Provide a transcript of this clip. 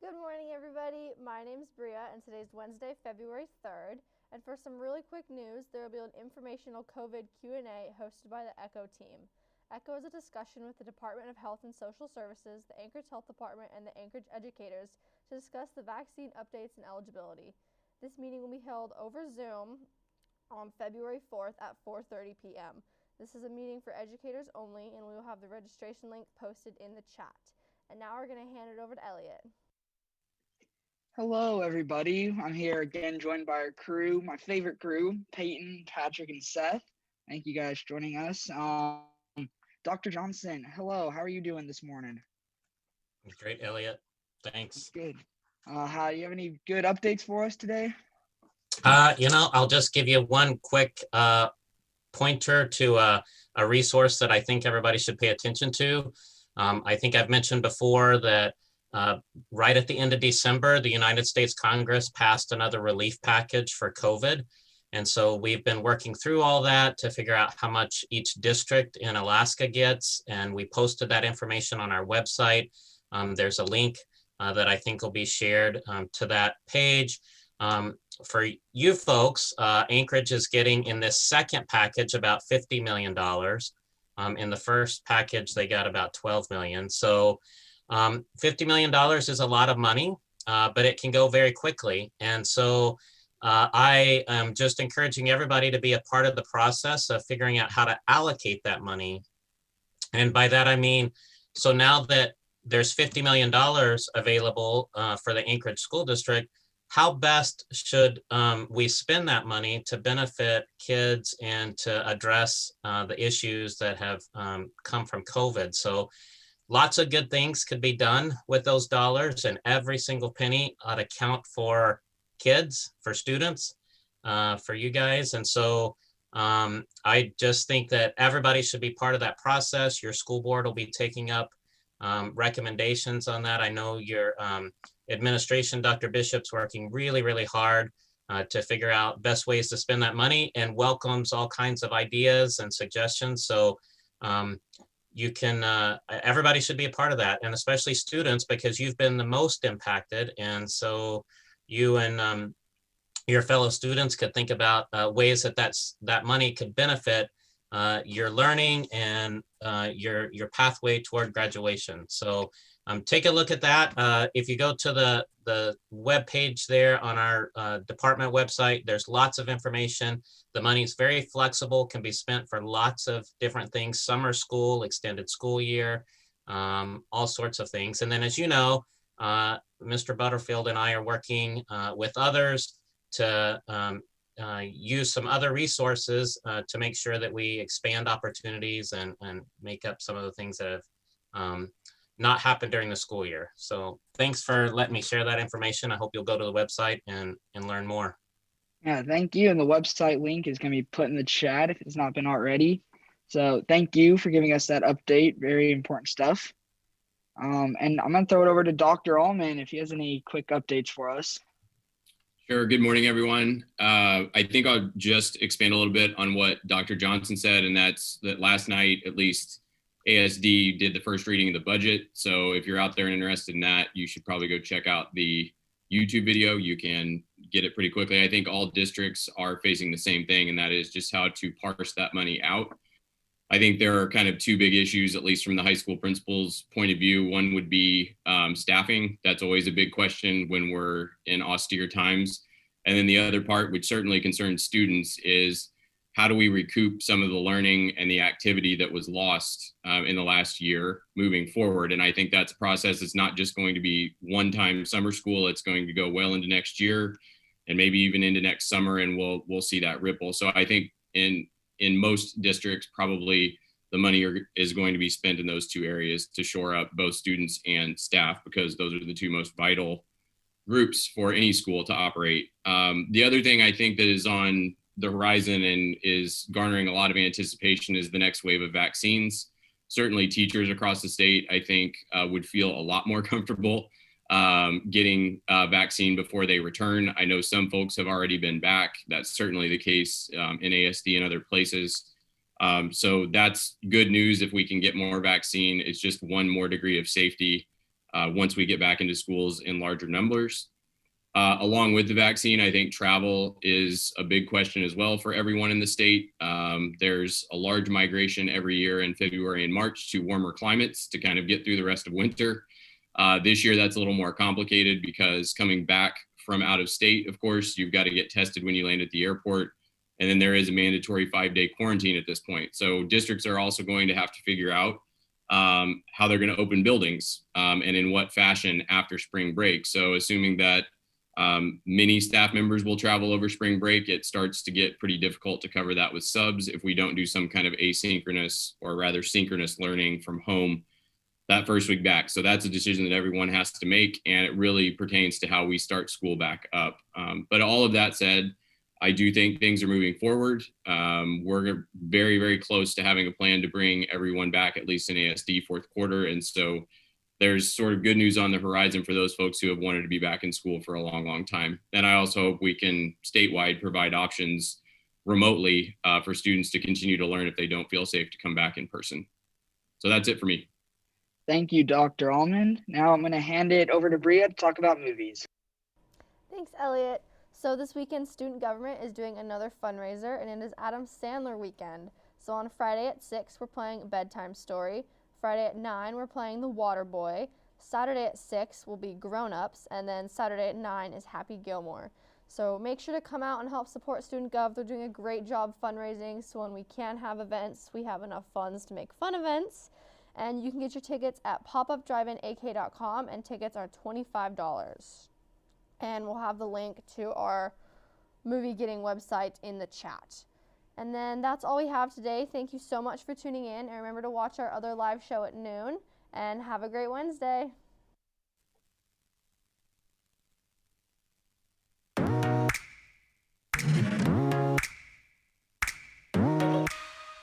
Good morning, everybody. My name is Bria, and today's Wednesday, February 3rd. And for some really quick news, there will be an informational COVID Q&A hosted by the ECHO team. ECHO is a discussion with the Department of Health and Social Services, the Anchorage Health Department, and the Anchorage educators to discuss the vaccine updates and eligibility. This meeting will be held over Zoom on February 4th at 4:30 p.m. This is a meeting for educators only, and we will have the registration link posted in the chat. And now we're going to hand it over to Elliot. Hello, everybody. I'm here again, joined by our crew, my favorite crew, Peyton, Patrick, and Seth. Thank you guys for joining us. Dr. Johnson, hello. How are you doing this morning? Great, Elliot. Thanks. Good. How you have any good updates for us today? I'll just give you one quick pointer to a resource that I think everybody should pay attention to. I think I've mentioned before that right at the end of December, the United States Congress passed another relief package for COVID. And so we've been working through all that to figure out how much each district in Alaska gets. And we posted that information on our website. There's a link that I think will be shared to that page. For you folks, Anchorage is getting in this second package about $50 million. In the first package, they got about $12 million. So $50 million is a lot of money, but it can go very quickly. And so I am just encouraging everybody to be a part of the process of figuring out how to allocate that money. And by that, I mean, so now that there's $50 million available for the Anchorage School District, how best should we spend that money to benefit kids and to address the issues that have come from COVID? So lots of good things could be done with those dollars, and every single penny ought to count for kids, for students, for you guys. And so I just think that everybody should be part of that process. Your school board will be taking up recommendations on that. I know your administration, Dr. Bishop's working really, really hard to figure out best ways to spend that money and welcomes all kinds of ideas and suggestions. So you can, everybody should be a part of that, and especially students, because you've been the most impacted. And so you and your fellow students could think about ways that that money could benefit your learning and your pathway toward graduation. So take a look at that. If you go to the web page there on our department website, there's lots of information. The money is very flexible, can be spent for lots of different things: summer school, extended school year, all sorts of things. And then, as you know, Mr. Butterfield and I are working with others to use some other resources to make sure that we expand opportunities and make up some of the things that have not happened during the school year. So thanks for letting me share that information. I hope you'll go to the website and learn more. Yeah, thank you. And the website link is going to be put in the chat if it's not been already. So thank you for giving us that update. Very important stuff. And I'm going to throw it over to Dr. Allman if he has any quick updates for us. Sure. Good morning, everyone. I think I'll just expand a little bit on what Dr. Johnson said, and that's that last night, at least, ASD did the first reading of the budget. So if you're out there and interested in that, you should probably go check out the YouTube video. You can get it pretty quickly. I think all districts are facing the same thing, and that is just how to parse that money out. I think there are kind of two big issues, at least from the high school principal's point of view. One would be staffing. That's always a big question when we're in austere times. And then the other part, which certainly concerns students, is how do we recoup some of the learning and the activity that was lost in the last year moving forward? And I think that's a process that's not just going to be one-time summer school. It's going to go well into next year and maybe even into next summer, and we'll see that ripple. So I think in most districts, probably the money is going to be spent in those two areas to shore up both students and staff, because those are the two most vital groups for any school to operate. The other thing I think that is on the horizon and is garnering a lot of anticipation is the next wave of vaccines. Certainly teachers across the state, I think, would feel a lot more comfortable getting a vaccine before they return. I know some folks have already been back. That's certainly the case in ASD and other places. So that's good news if we can get more vaccine. It's just one more degree of safety once we get back into schools in larger numbers. Along with the vaccine, I think travel is a big question as well for everyone in the state. There's a large migration every year in February and March to warmer climates to kind of get through the rest of winter. This year, that's a little more complicated because coming back from out of state, of course, you've got to get tested when you land at the airport. And then there is a mandatory 5-day quarantine at this point. So districts are also going to have to figure out how they're going to open buildings and in what fashion after spring break. So assuming that many staff members will travel over spring break, it starts to get pretty difficult to cover that with subs if we don't do some kind of asynchronous or rather synchronous learning from home that first week back. So that's a decision that everyone has to make, and it really pertains to how we start school back up. But all of that said, I do think things are moving forward. We're very, very close to having a plan to bring everyone back, at least in ASD fourth quarter. And so there's sort of good news on the horizon for those folks who have wanted to be back in school for a long, long time. And I also hope we can statewide provide options remotely for students to continue to learn if they don't feel safe to come back in person. So that's it for me. Thank you, Dr. Almond. Now I'm going to hand it over to Bria to talk about movies. Thanks, Elliot. So this weekend, student government is doing another fundraiser, and it is Adam Sandler weekend. So on Friday at 6, we're playing A Bedtime Story. Friday at 9, we're playing The Waterboy. Saturday at 6 will be Grown Ups, and then Saturday at 9 is Happy Gilmore. So make sure to come out and help support Student Gov. They're doing a great job fundraising, so when we can have events, we have enough funds to make fun events. And you can get your tickets at popupdriveink.com, and tickets are $25. And we'll have the link to our movie getting website in the chat. And then that's all we have today. Thank you so much for tuning in, and remember to watch our other live show at noon, and have a great Wednesday.